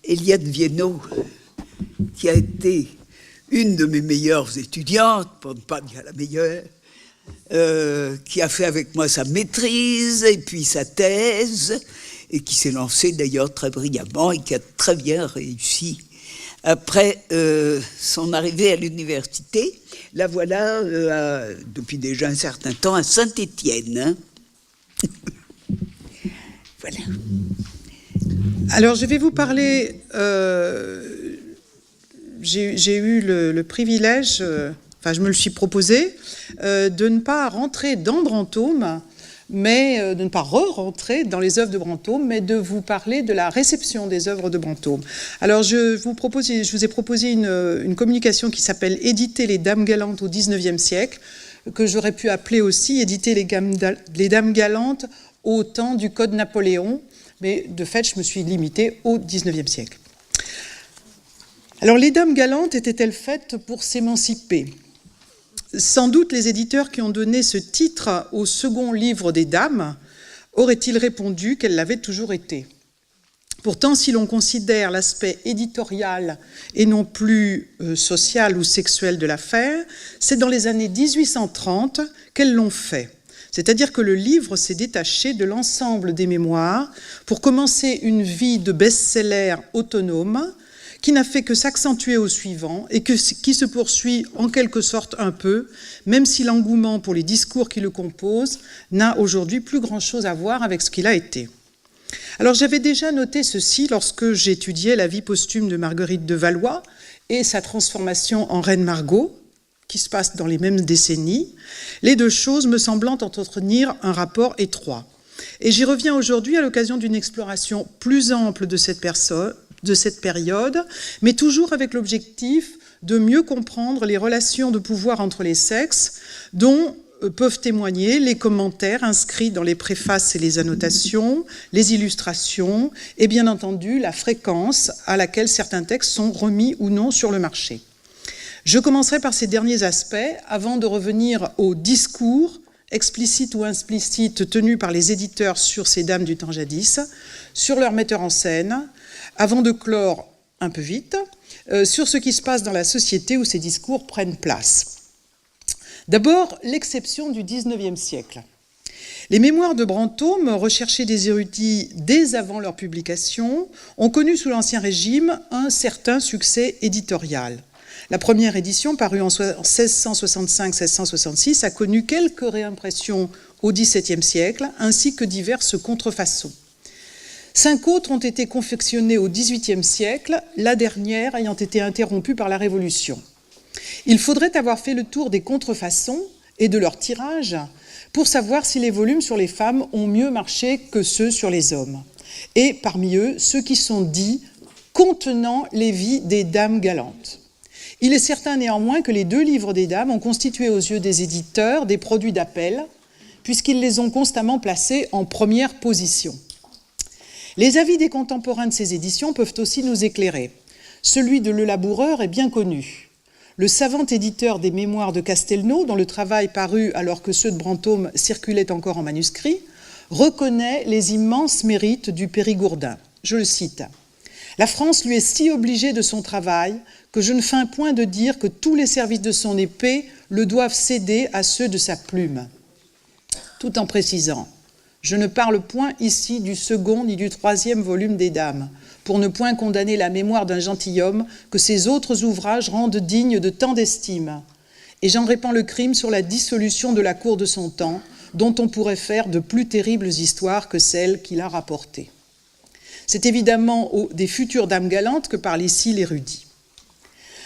Eliade Viennot, qui a été une de mes meilleures étudiantes, pour ne pas dire la meilleure, qui a fait avec moi sa maîtrise et puis sa thèse, et qui s'est lancée d'ailleurs très brillamment et qui a très bien réussi après son arrivée à l'université. La voilà depuis déjà un certain temps à Saint-Étienne. Hein. Voilà. Alors, je vais vous parler... j'ai eu le privilège, enfin, je me le suis proposé, de ne pas rentrer dans Brantôme, mais de ne pas re-rentrer dans les œuvres de Brantôme, mais de vous parler de la réception des œuvres de Brantôme. Alors, je vous ai proposé une communication qui s'appelle « Éditer les Dames galantes au XIXe siècle », que j'aurais pu appeler aussi « Éditer les Dames galantes au temps du Code Napoléon », mais de fait, je me suis limitée au XIXe siècle. Alors, les Dames galantes étaient-elles faites pour s'émanciper ? Sans doute, les éditeurs qui ont donné ce titre au second livre des Dames auraient-ils répondu qu'elles l'avaient toujours été. Pourtant, si l'on considère l'aspect éditorial et non plus social ou sexuel de l'affaire, c'est dans les années 1830 qu'elles l'ont fait. C'est-à-dire que le livre s'est détaché de l'ensemble des mémoires pour commencer une vie de best-seller autonome qui n'a fait que s'accentuer au suivant et qui se poursuit en quelque sorte un peu, même si l'engouement pour les discours qui le composent n'a aujourd'hui plus grand-chose à voir avec ce qu'il a été. Alors j'avais déjà noté ceci lorsque j'étudiais la vie posthume de Marguerite de Valois et sa transformation en Reine Margot, qui se passe dans les mêmes décennies, les deux choses me semblant entretenir un rapport étroit. Et j'y reviens aujourd'hui à l'occasion d'une exploration plus ample de cette période, mais toujours avec l'objectif de mieux comprendre les relations de pouvoir entre les sexes dont peuvent témoigner les commentaires inscrits dans les préfaces et les annotations, les illustrations et bien entendu la fréquence à laquelle certains textes sont remis ou non sur le marché. Je commencerai par ces derniers aspects avant de revenir au discours, explicite ou implicite, tenus par les éditeurs sur ces dames du temps jadis, sur leur metteur en scène, avant de clore un peu vite, sur ce qui se passe dans la société où ces discours prennent place. D'abord, l'exception du XIXe siècle. Les mémoires de Brantôme, recherchées des érudits dès avant leur publication, ont connu sous l'Ancien Régime un certain succès éditorial. La première édition, parue en 1665-1666, a connu quelques réimpressions au XVIIe siècle, ainsi que diverses contrefaçons. 5 autres ont été confectionnées au XVIIIe siècle, la dernière ayant été interrompue par la Révolution. Il faudrait avoir fait le tour des contrefaçons et de leur tirage pour savoir si les volumes sur les femmes ont mieux marché que ceux sur les hommes. Et parmi eux, ceux qui sont dits contenant les vies des dames galantes. Il est certain néanmoins que les 2 livres des dames ont constitué aux yeux des éditeurs des produits d'appel, puisqu'ils les ont constamment placés en première position. Les avis des contemporains de ces éditions peuvent aussi nous éclairer. Celui de Le Laboureur est bien connu. Le savant éditeur des Mémoires de Castelnau, dont le travail parut alors que ceux de Brantôme circulaient encore en manuscrit, reconnaît les immenses mérites du Périgourdin. Je le cite. « La France lui est si obligée de son travail que je ne feins point de dire que tous les services de son épée le doivent céder à ceux de sa plume. » Tout en précisant, je ne parle point ici du second ni du 3e volume des Dames, pour ne point condamner la mémoire d'un gentilhomme que ces autres ouvrages rendent digne de tant d'estime. Et j'en répands le crime sur la dissolution de la cour de son temps, dont on pourrait faire de plus terribles histoires que celles qu'il a rapportées. C'est évidemment des futures dames galantes que parle ici l'érudit.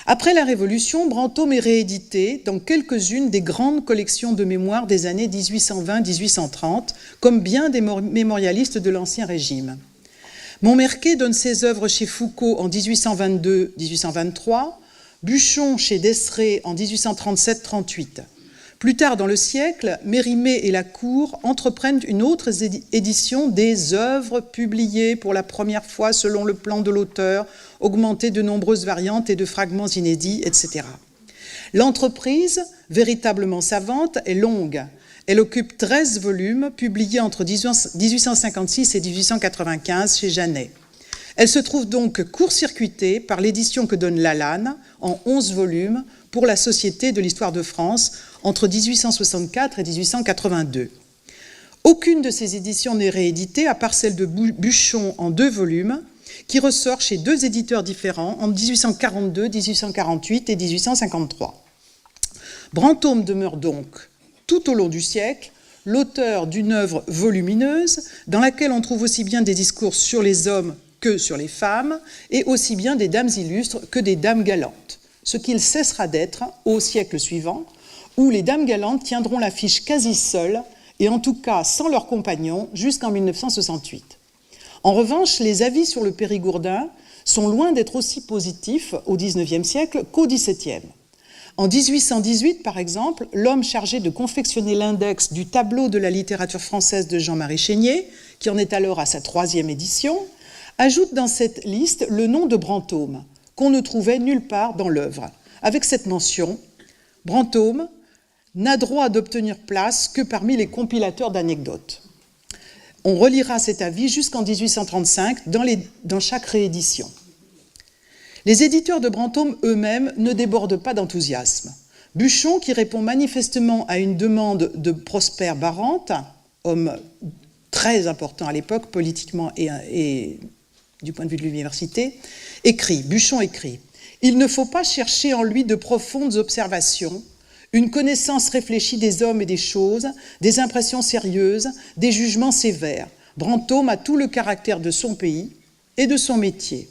Après la Révolution, Brantôme est réédité dans quelques-unes des grandes collections de mémoires des années 1820-1830, comme bien des mémorialistes de l'Ancien Régime. Montmerquet donne ses œuvres chez Foucault en 1822-1823, Buchon chez Desré en 1837-38. Plus tard dans le siècle, Mérimée et Lacour entreprennent une autre édition des œuvres publiées pour la première fois selon le plan de l'auteur, augmentée de nombreuses variantes et de fragments inédits, etc. L'entreprise, véritablement savante, est longue. Elle occupe 13 volumes, publiés entre 1856 et 1895 chez Janet. Elle se trouve donc court-circuitée par l'édition que donne Lalanne en 11 volumes pour la Société de l'Histoire de France entre 1864 et 1882. Aucune de ces éditions n'est rééditée, à part celle de Buchon en 2 volumes, qui ressort chez 2 éditeurs différents en 1842, 1848 et 1853. Brantôme demeure donc, tout au long du siècle, l'auteur d'une œuvre volumineuse dans laquelle on trouve aussi bien des discours sur les hommes que sur les femmes, et aussi bien des dames illustres que des dames galantes, ce qu'il cessera d'être au siècle suivant, où les dames galantes tiendront l'affiche quasi seules, et en tout cas sans leurs compagnons, jusqu'en 1968. En revanche, les avis sur le Périgourdin sont loin d'être aussi positifs au XIXe siècle qu'au XVIIe. En 1818, par exemple, l'homme chargé de confectionner l'index du tableau de la littérature française de Jean-Marie Chénier, qui en est alors à sa 3e édition, ajoute dans cette liste le nom de Brantôme, qu'on ne trouvait nulle part dans l'œuvre, avec cette mention « Brantôme n'a droit d'obtenir place que parmi les compilateurs d'anecdotes ». On relira cet avis jusqu'en 1835 dans chaque réédition. Les éditeurs de Brantôme eux-mêmes ne débordent pas d'enthousiasme. Buchon, qui répond manifestement à une demande de Prosper Barrante, homme très important à l'époque, politiquement et du point de vue de l'université, Buchon écrit « Il ne faut pas chercher en lui de profondes observations, une connaissance réfléchie des hommes et des choses, des impressions sérieuses, des jugements sévères. Brantôme a tout le caractère de son pays et de son métier. »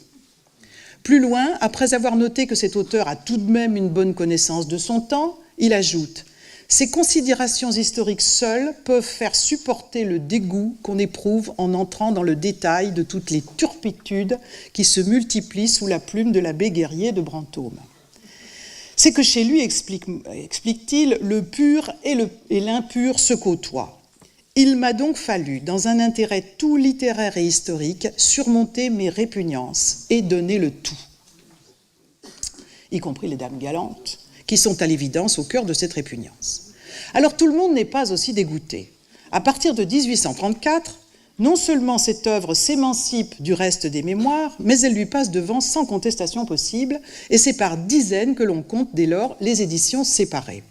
Plus loin, après avoir noté que cet auteur a tout de même une bonne connaissance de son temps, il ajoute « Ces considérations historiques seules peuvent faire supporter le dégoût qu'on éprouve en entrant dans le détail de toutes les turpitudes qui se multiplient sous la plume de l'abbé Guerrier de Brantôme. » C'est que chez lui, explique-t-il, le pur et l'impur se côtoient. Il m'a donc fallu, dans un intérêt tout littéraire et historique, surmonter mes répugnances et donner le tout, y compris les dames galantes, qui sont à l'évidence au cœur de cette répugnance. Alors tout le monde n'est pas aussi dégoûté. À partir de 1834, non seulement cette œuvre s'émancipe du reste des mémoires, mais elle lui passe devant sans contestation possible, et c'est par dizaines que l'on compte dès lors les éditions séparées.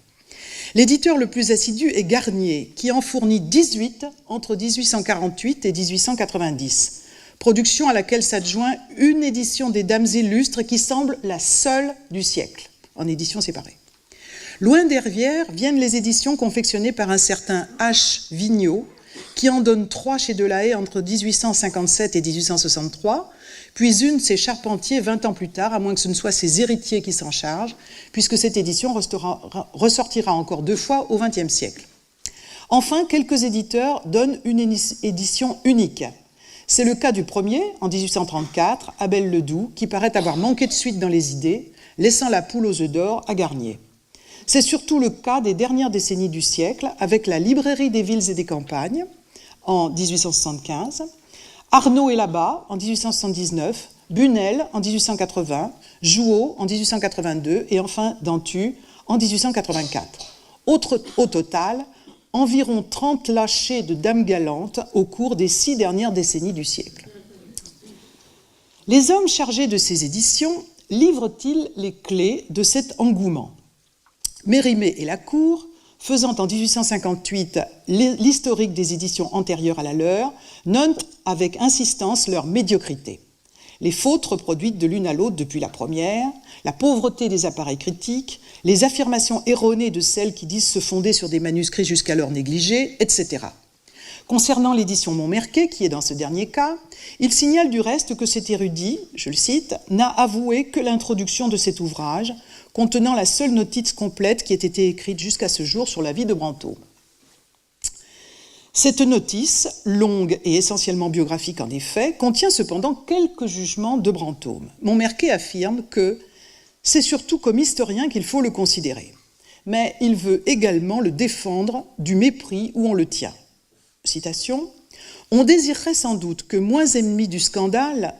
L'éditeur le plus assidu est Garnier, qui en fournit 18 entre 1848 et 1890, production à laquelle s'adjoint une édition des Dames illustres qui semble la seule du siècle, en édition séparée. Loin derrière viennent les éditions confectionnées par un certain H. Vigneault, qui en donne 3 chez Delahaye entre 1857 et 1863, puis une chez Charpentier 20 ans plus tard, à moins que ce ne soit ses héritiers qui s'en chargent, puisque cette édition ressortira encore 2 fois au XXe siècle. Enfin, quelques éditeurs donnent une édition unique. C'est le cas du premier, en 1834, Abel Ledoux, qui paraît avoir manqué de suite dans les idées, laissant la poule aux œufs d'or à Garnier. C'est surtout le cas des dernières décennies du siècle, avec la Librairie des villes et des campagnes, en 1875, Arnaud et là-bas, en 1879, Bunel, en 1880, Jouot, en 1882, et enfin Dantu, en 1884. Au total, environ 30 lâchers de dames galantes au cours des 6 dernières décennies du siècle. Les hommes chargés de ces éditions livrent-ils les clés de cet engouement ? Mérimée et Lacour, faisant en 1858 l'historique des éditions antérieures à la leur, notent avec insistance leur médiocrité. Les fautes reproduites de l'une à l'autre depuis la première, la pauvreté des appareils critiques, les affirmations erronées de celles qui disent se fonder sur des manuscrits jusqu'alors négligés, etc. Concernant l'édition Montmerquet, qui est dans ce dernier cas, il signale du reste que cet érudit, je le cite, n'a avoué que l'introduction de cet ouvrage, contenant la seule notice complète qui ait été écrite jusqu'à ce jour sur la vie de Brantôme. Cette notice, longue et essentiellement biographique en effet, contient cependant quelques jugements de Brantôme. Montmerquet affirme que c'est surtout comme historien qu'il faut le considérer, mais il veut également le défendre du mépris où on le tient. Citation. « On désirerait sans doute que, moins ami du scandale,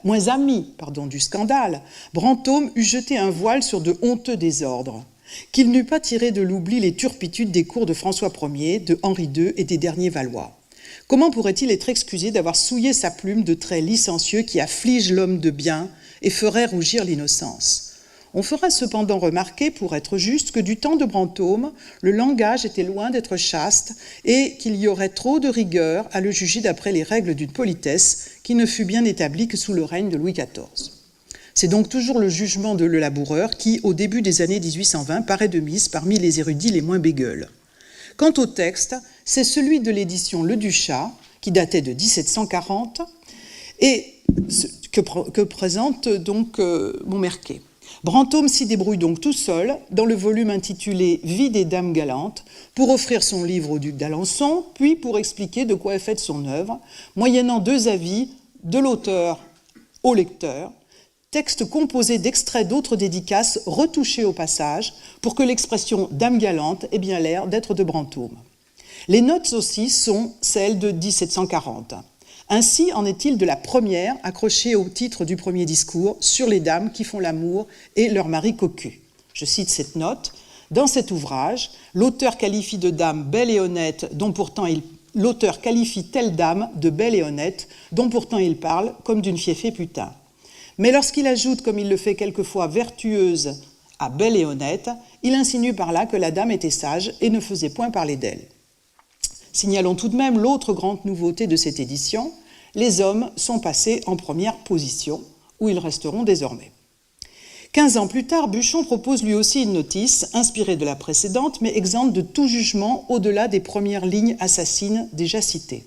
Brantôme eût jeté un voile sur de honteux désordres, qu'il n'eût pas tiré de l'oubli les turpitudes des cours de François Ier, de Henri II et des derniers Valois. Comment pourrait-il être excusé d'avoir souillé sa plume de traits licencieux qui affligent l'homme de bien et feraient rougir l'innocence ? On fera cependant remarquer, pour être juste, que du temps de Brantôme, le langage était loin d'être chaste et qu'il y aurait trop de rigueur à le juger d'après les règles d'une politesse qui ne fut bien établie que sous le règne de Louis XIV. C'est donc toujours le jugement de Le Laboureur qui, au début des années 1820, paraît de mise parmi les érudits les moins bégueules. Quant au texte, c'est celui de l'édition Le Duchat, qui datait de 1740, et que présente donc Montmerquet. Brantôme s'y débrouille donc tout seul, dans le volume intitulé « Vie des dames galantes », pour offrir son livre au duc d'Alençon, puis pour expliquer de quoi est faite son œuvre, moyennant 2 avis de l'auteur au lecteur, texte composé d'extraits d'autres dédicaces retouchés au passage, pour que l'expression « dame galante » ait bien l'air d'être de Brantôme. Les notes aussi sont celles de 1740. Ainsi en est-il de la première, accrochée au titre du premier discours, sur les dames qui font l'amour et leur mari cocu. Je cite cette note. Dans cet ouvrage, l'auteur qualifie de dame belle et honnête, l'auteur qualifie telle dame de belle et honnête, dont pourtant il parle comme d'une fieffée putain. Mais lorsqu'il ajoute, comme il le fait quelquefois, vertueuse à belle et honnête, il insinue par là que la dame était sage et ne faisait point parler d'elle. Signalons tout de même l'autre grande nouveauté de cette édition, les hommes sont passés en première position, où ils resteront désormais. 15 ans plus tard, Buchon propose lui aussi une notice, inspirée de la précédente, mais exempte de tout jugement au-delà des premières lignes assassines déjà citées.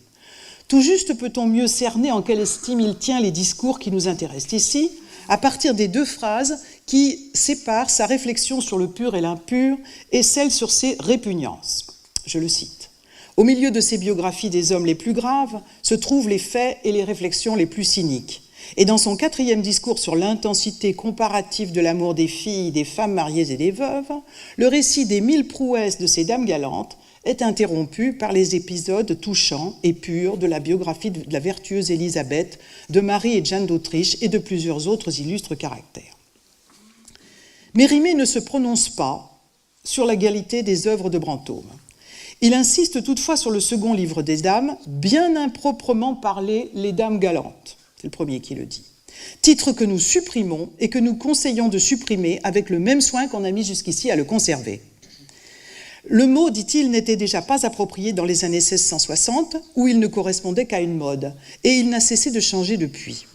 Tout juste peut-on mieux cerner en quelle estime il tient les discours qui nous intéressent ici, à partir des 2 phrases qui séparent sa réflexion sur le pur et l'impur et celle sur ses répugnances. Je le cite. Au milieu de ces biographies des hommes les plus graves se trouvent les faits et les réflexions les plus cyniques. Et dans son 4e discours sur l'intensité comparative de l'amour des filles, des femmes mariées et des veuves, le récit des 1000 prouesses de ces dames galantes est interrompu par les épisodes touchants et purs de la biographie de la vertueuse Élisabeth, de Marie et Jeanne d'Autriche et de plusieurs autres illustres caractères. Mérimée ne se prononce pas sur la qualité des œuvres de Brantôme. Il insiste toutefois sur le second livre des dames, bien improprement parlé les dames galantes. C'est le premier qui le dit. Titre que nous supprimons et que nous conseillons de supprimer avec le même soin qu'on a mis jusqu'ici à le conserver. Le mot, dit-il, n'était déjà pas approprié dans les années 1660, où il ne correspondait qu'à une mode, et il n'a cessé de changer depuis.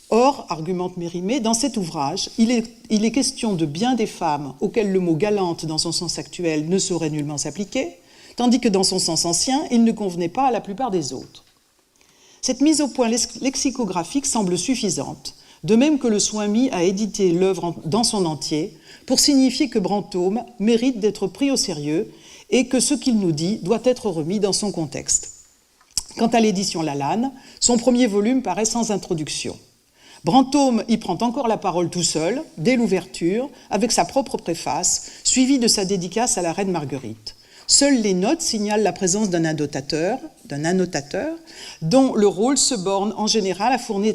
Or, argumente Mérimée, dans cet ouvrage, il est question de bien des femmes auxquelles le mot galante dans son sens actuel ne saurait nullement s'appliquer, tandis que dans son sens ancien, il ne convenait pas à la plupart des autres. Cette mise au point lexicographique semble suffisante, de même que le soin mis à éditer l'œuvre dans son entier, pour signifier que Brantôme mérite d'être pris au sérieux et que ce qu'il nous dit doit être remis dans son contexte. Quant à l'édition Lalanne, son premier volume paraît sans introduction. Brantôme y prend encore la parole tout seul, dès l'ouverture, avec sa propre préface, suivie de sa dédicace à la reine Marguerite. Seules les notes signalent la présence d'un annotateur, dont le rôle se borne en général à fournir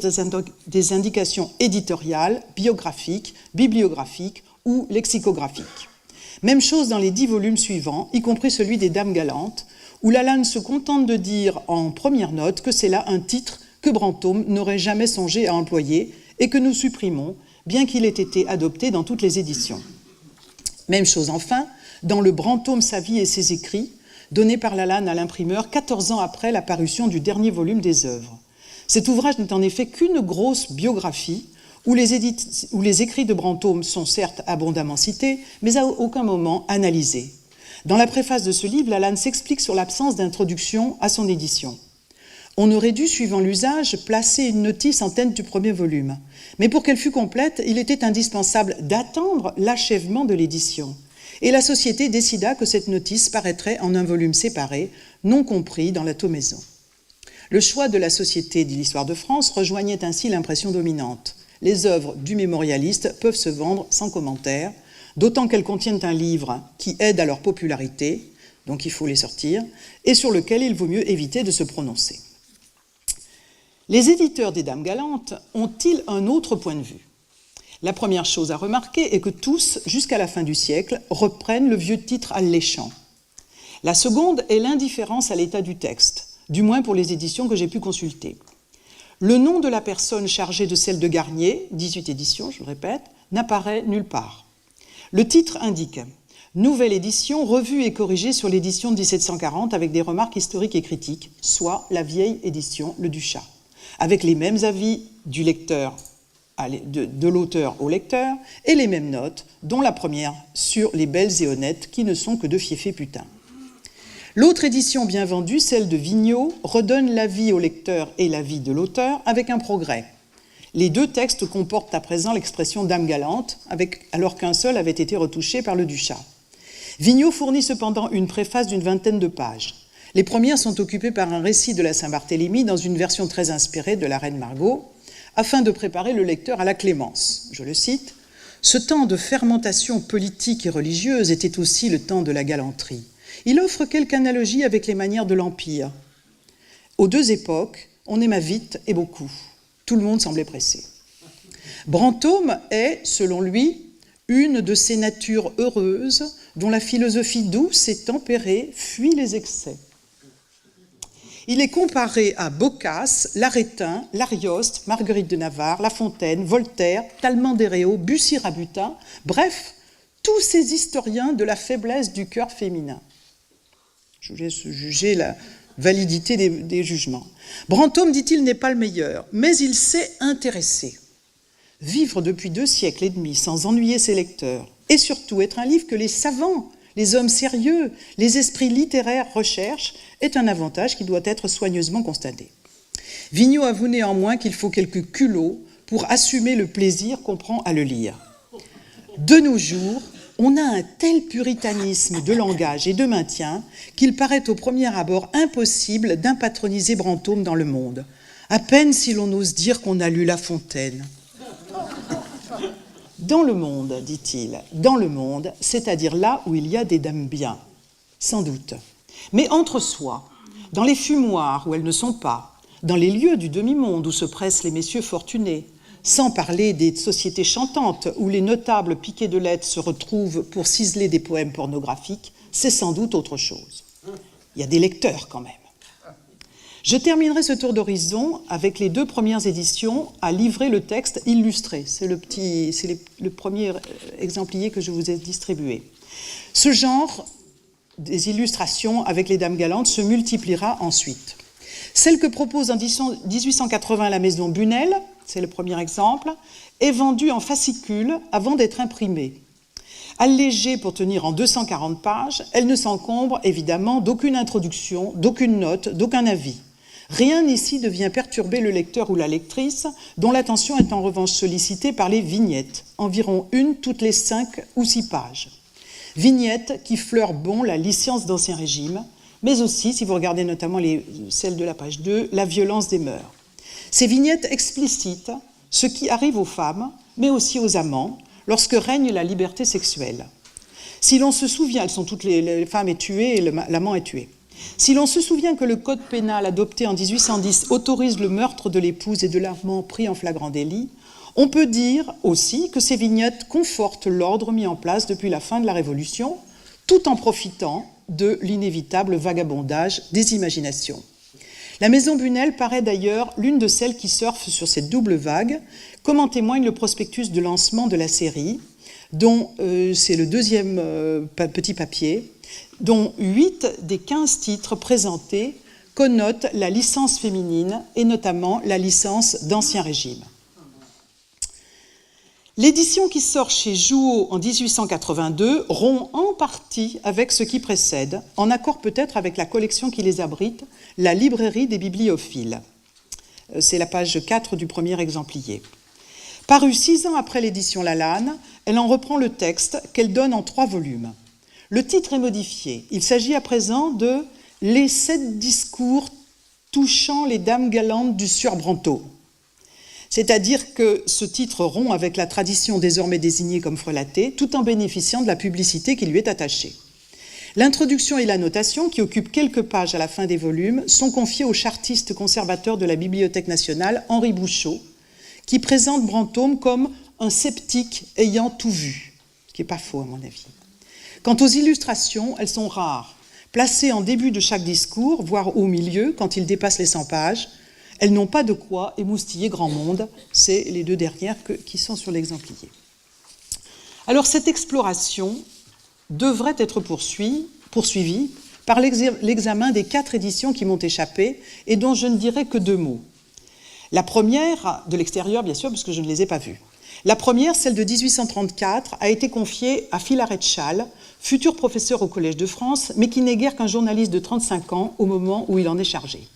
des indications éditoriales, biographiques, bibliographiques ou lexicographiques. Même chose dans les 10 volumes suivants, y compris celui des Dames galantes, où Lalanne se contente de dire en première note que c'est là un titre que Brantôme n'aurait jamais songé à employer et que nous supprimons, bien qu'il ait été adopté dans toutes les éditions. Même chose enfin dans le Brantôme, sa vie et ses écrits, donné par Lalanne à l'imprimeur 14 ans après la parution du dernier volume des œuvres. Cet ouvrage n'est en effet qu'une grosse biographie où les écrits de Brantôme sont certes abondamment cités, mais à aucun moment analysés. Dans la préface de ce livre, Lalanne s'explique sur l'absence d'introduction à son édition. On aurait dû, suivant l'usage, placer une notice en tête du premier volume. Mais pour qu'elle fût complète, il était indispensable d'attendre l'achèvement de l'édition. Et la Société décida que cette notice paraîtrait en un volume séparé, non compris dans la Thomaison. Le choix de la Société de l'Histoire de France rejoignait ainsi l'impression dominante. Les œuvres du mémorialiste peuvent se vendre sans commentaire, d'autant qu'elles contiennent un livre qui aide à leur popularité, donc il faut les sortir, et sur lequel il vaut mieux éviter de se prononcer. Les éditeurs des Dames galantes ont-ils un autre point de vue ? La première chose à remarquer est que tous, jusqu'à la fin du siècle, reprennent le vieux titre alléchant. La seconde est l'indifférence à l'état du texte. du moins pour les éditions que j'ai pu consulter. Le nom de la personne chargée de celle de Garnier, 18 éditions, je le répète, n'apparaît nulle part. Le titre indique « Nouvelle édition, revue et corrigée sur l'édition de 1740 avec des remarques historiques et critiques, soit la vieille édition Le Duchat, avec les mêmes avis du lecteur, de l'auteur au lecteur et les mêmes notes, dont la première sur les belles et honnêtes qui ne sont que de fiefés putains. L'autre édition bien vendue, celle de Vigneault, redonne l'avis au lecteur et l'avis de l'auteur avec un progrès. Les deux textes comportent à présent l'expression « dame galante », alors qu'un seul avait été retouché par Le Duchat. Vigneault fournit cependant une préface d'une vingtaine de pages. Les premières sont occupées par un récit de la Saint-Barthélemy dans une version très inspirée de la Reine Margot, afin de préparer le lecteur à la clémence. Je le cite, « Ce temps de fermentation politique et religieuse était aussi le temps de la galanterie. Il offre quelque analogie avec les manières de l'Empire. Aux deux époques, on aima vite et beaucoup. Tout le monde semblait pressé. » Brantôme est, selon lui, une de ces natures heureuses dont la philosophie douce et tempérée fuit les excès. Il est comparé à Boccace, l'Arétin, l'Arioste, Marguerite de Navarre, La Fontaine, Voltaire, Talleyrand d'Héréau, Bussy-Rabutin, bref, tous ces historiens de la faiblesse du cœur féminin. Je vous laisse juger la validité des jugements. Brantôme, dit-il, n'est pas le meilleur, mais il sait intéresser. Vivre depuis 2 siècles et demi sans ennuyer ses lecteurs, et surtout être un livre que les savants, les hommes sérieux, les esprits littéraires recherchent, est un avantage qui doit être soigneusement constaté. Vigneault avoue néanmoins qu'il faut quelques culots pour assumer le plaisir qu'on prend à le lire. De nos jours, on a un tel puritanisme de langage et de maintien qu'il paraît au premier abord impossible d'impatroniser Brantôme dans le monde. À peine si l'on ose dire qu'on a lu La Fontaine. Dans le monde, dit-il, dans le monde, c'est-à-dire là où il y a des dames bien, sans doute. Mais entre soi, dans les fumoirs où elles ne sont pas, dans les lieux du demi-monde où se pressent les messieurs fortunés, sans parler des sociétés chantantes où les notables piqués de lettres se retrouvent pour ciseler des poèmes pornographiques, c'est sans doute autre chose. Il y a des lecteurs quand même. Je terminerai ce tour d'horizon avec les 2 premières éditions à livrer le texte illustré. C'est le premier exemplier que je vous ai distribué. Ce genre des illustrations avec les dames galantes se multipliera ensuite. Celle que propose en 1880 la maison Bunel, c'est le premier exemple, est vendue en fascicule avant d'être imprimée. Allégée pour tenir en 240 pages, elle ne s'encombre évidemment d'aucune introduction, d'aucune note, d'aucun avis. Rien ici ne vient perturber le lecteur ou la lectrice, dont l'attention est en revanche sollicitée par les vignettes, environ une toutes les 5 ou 6 pages. Vignettes qui fleurent bon la licence d'Ancien Régime, mais aussi, si vous regardez notamment celles de la page 2, la violence des mœurs. Ces vignettes explicitent ce qui arrive aux femmes, mais aussi aux amants, lorsque règne la liberté sexuelle. Si l'on se souvient, elles sont toutes les femmes est tuée et l'amant est tué. Si l'on se souvient que le code pénal adopté en 1810 autorise le meurtre de l'épouse et de l'amant pris en flagrant délit, on peut dire aussi que ces vignettes confortent l'ordre mis en place depuis la fin de la Révolution, tout en profitant de l'inévitable vagabondage des imaginations. La maison Bunel paraît d'ailleurs l'une de celles qui surfent sur cette double vague, comme en témoigne le prospectus de lancement de la série, dont c'est le 2e petit papier, dont 8 des 15 titres présentés connotent la licence féminine et notamment la licence d'Ancien Régime. L'édition qui sort chez Jouot en 1882 rompt en partie avec ce qui précède, en accord peut-être avec la collection qui les abrite, la librairie des bibliophiles. C'est la page 4 du premier exemplier. Parue 6 ans après l'édition Lalanne, elle en reprend le texte qu'elle donne en 3 volumes. Le titre est modifié. Il s'agit à présent de « Les 7 discours touchant les dames galantes du sieur Brantôme ». C'est-à-dire que ce titre rompt avec la tradition désormais désignée comme frelatée, tout en bénéficiant de la publicité qui lui est attachée. L'introduction et la notation, qui occupent quelques pages à la fin des volumes, sont confiées au chartiste conservateur de la Bibliothèque nationale, Henri Bouchot, qui présente Brantôme comme un sceptique ayant tout vu, ce qui n'est pas faux à mon avis. Quant aux illustrations, elles sont rares, Placées en début de chaque discours, voire au milieu, quand il dépasse les 100 pages, elles n'ont pas de quoi émoustiller grand monde. C'est les 2 dernières qui sont sur l'exemplier. Alors cette exploration devrait être poursuivie par l'examen des 4 éditions qui m'ont échappé et dont je ne dirai que 2 mots. La première, de l'extérieur bien sûr, parce que je ne les ai pas vues. La première, celle de 1834, a été confiée à Philarète Chasles, futur professeur au Collège de France, mais qui n'est guère qu'un journaliste de 35 ans au moment où il en est chargé.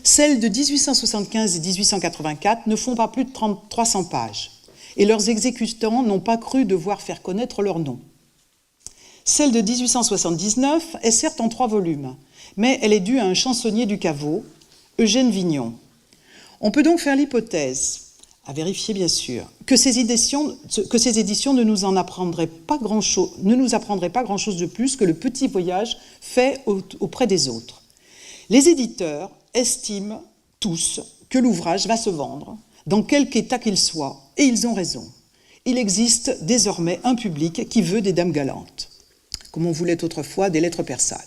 Celles de 1875 et 1884 ne font pas plus de 300 pages, et leurs exécutants n'ont pas cru devoir faire connaître leur nom. Celle de 1879 est certes en 3 volumes, mais elle est due à un chansonnier du caveau, Eugène Vignon. On peut donc faire l'hypothèse, à vérifier bien sûr, que ces éditions ne nous apprendraient pas grand-chose de plus que le petit voyage fait auprès des autres. Les éditeurs estiment tous que l'ouvrage va se vendre, dans quelque état qu'il soit, et ils ont raison. Il existe désormais un public qui veut des dames galantes, comme on voulait autrefois des lettres persanes.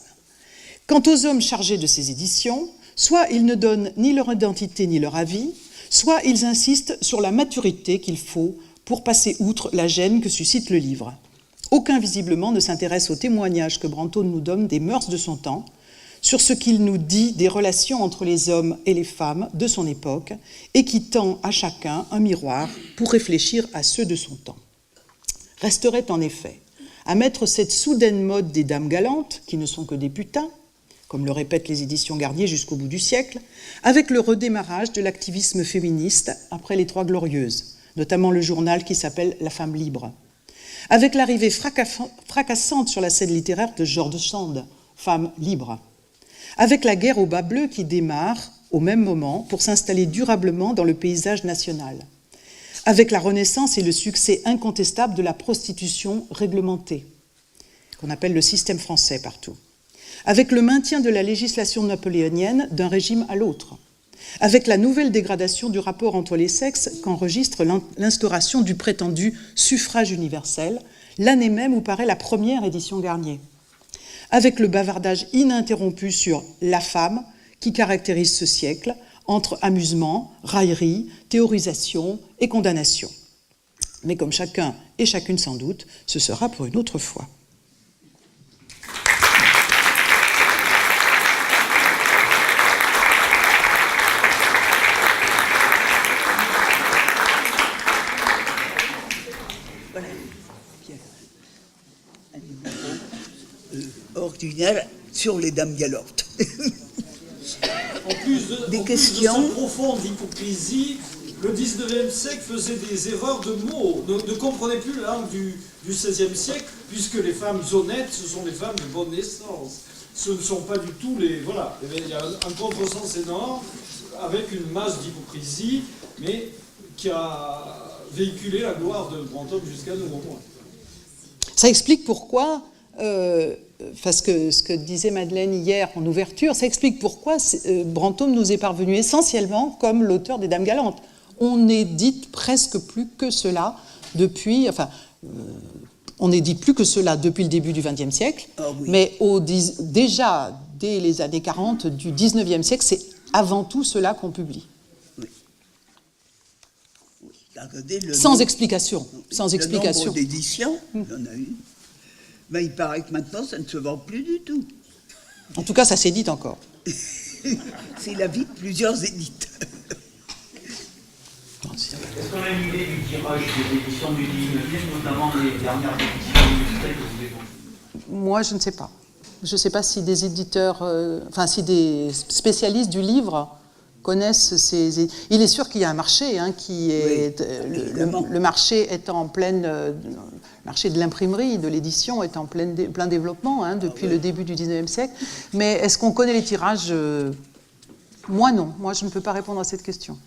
Quant aux hommes chargés de ces éditions, soit ils ne donnent ni leur identité ni leur avis, soit ils insistent sur la maturité qu'il faut pour passer outre la gêne que suscite le livre. Aucun, visiblement, ne s'intéresse aux témoignages que Brantôme nous donne des mœurs de son temps, sur ce qu'il nous dit des relations entre les hommes et les femmes de son époque, et qui tend à chacun un miroir pour réfléchir à ceux de son temps. Resterait en effet à mettre cette soudaine mode des dames galantes, qui ne sont que des putains, comme le répètent les éditions Garnier jusqu'au bout du siècle, avec le redémarrage de l'activisme féministe après les 3 Glorieuses, notamment le journal qui s'appelle La Femme libre, avec l'arrivée fracassante sur la scène littéraire de George Sand, Femme libre, avec la guerre au bas bleu qui démarre au même moment pour s'installer durablement dans le paysage national, avec la Renaissance et le succès incontestable de la prostitution réglementée, qu'on appelle le système français partout, avec le maintien de la législation napoléonienne d'un régime à l'autre, avec la nouvelle dégradation du rapport entre les sexes qu'enregistre l'instauration du prétendu suffrage universel, l'année même où paraît la première édition Garnier, avec le bavardage ininterrompu sur la femme qui caractérise ce siècle, entre amusement, raillerie, théorisation et condamnation. Mais comme chacun et chacune sans doute, ce sera pour une autre fois. Ordinaire sur les dames galantes. En plus de questions sa profonde hypocrisie, le 19e siècle faisait des erreurs de mots, ne comprenait plus la langue du XVIe siècle, puisque les femmes honnêtes, ce sont les femmes de bonne naissance. Ce ne sont pas du tout les... Voilà, il y a un contresens énorme, avec une masse d'hypocrisie, mais qui a véhiculé la gloire de Brantôme jusqu'à nous, au moins. Ça explique pourquoi... parce que ce que disait Madeleine hier en ouverture, ça explique pourquoi Brantôme nous est parvenu essentiellement comme l'auteur des Dames galantes. On n'édite presque plus que cela depuis, on n'édite plus que cela depuis le début du XXe siècle, oui. Mais déjà dès les années 40 du XIXe siècle, c'est avant tout cela qu'on publie. Oui. Sans explication. Le nombre d'éditions, il y en a une. Ben, il paraît que maintenant, ça ne se vend plus du tout. En tout cas, ça s'édite encore. C'est l'avis de plusieurs éditeurs. Est-ce qu'on a une idée du tirage des éditions du 19e, notamment les dernières éditions illustrées que vous évoquez ? Moi, je ne sais pas. Je ne sais pas si des éditeurs, si des spécialistes du livre connaissent ces... Il est sûr qu'il y a un marché, qui est... Oui, le marché est en pleine... Le marché de l'imprimerie, de l'édition est en plein développement depuis le début du XIXe siècle. Mais est-ce qu'on connaît les tirages ? Moi, non. Moi, je ne peux pas répondre à cette question.